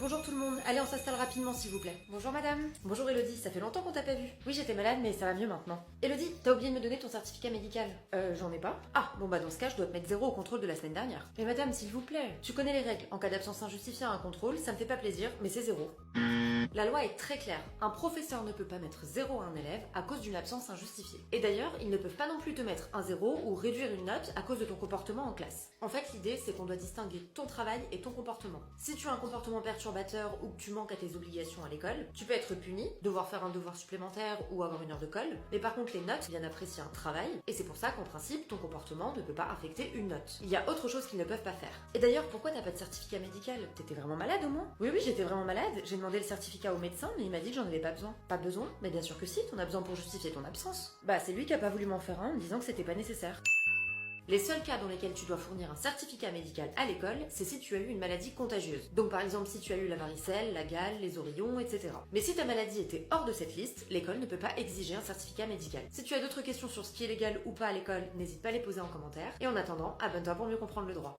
Bonjour tout le monde, allez on s'installe rapidement s'il vous plaît. Bonjour madame. Bonjour Elodie, ça fait longtemps qu'on t'a pas vu. Oui j'étais malade mais ça va mieux maintenant. Elodie, t'as oublié de me donner ton certificat médical. J'en ai pas. Ah, bon bah dans ce cas je dois te mettre 0 au contrôle de la semaine dernière. Mais madame s'il vous plaît, tu connais les règles, en cas d'absence injustifiée à un contrôle, ça me fait pas plaisir, mais c'est 0. La loi est très claire, un professeur ne peut pas mettre 0 à un élève à cause d'une absence injustifiée. Et d'ailleurs, ils ne peuvent pas non plus te mettre un 0 ou réduire une note à cause de ton comportement en classe. En fait, l'idée, c'est qu'on doit distinguer ton travail et ton comportement. Si tu as un comportement perturbateur ou que tu manques à tes obligations à l'école, tu peux être puni, devoir faire un devoir supplémentaire ou avoir une heure de colle, mais par contre les notes viennent apprécier un travail, et c'est pour ça qu'en principe, ton comportement ne peut pas affecter une note. Il y a autre chose qu'ils ne peuvent pas faire. Et d'ailleurs, pourquoi t'as pas de certificat médical? T'étais vraiment malade au moins? Oui, j'étais vraiment malade, j'ai demandé le certificat au médecin, mais il m'a dit que j'en avais pas besoin. Pas besoin? Mais bien sûr que si, t'en as besoin pour justifier ton absence. Bah c'est lui qui a pas voulu m'en faire un en me disant que c'était pas nécessaire. Les seuls cas dans lesquels tu dois fournir un certificat médical à l'école, c'est si tu as eu une maladie contagieuse. Donc par exemple si tu as eu la varicelle, la gale, les oreillons, etc. Mais si ta maladie était hors de cette liste, l'école ne peut pas exiger un certificat médical. Si tu as d'autres questions sur ce qui est légal ou pas à l'école, n'hésite pas à les poser en commentaire. Et en attendant, abonne-toi pour mieux comprendre le droit.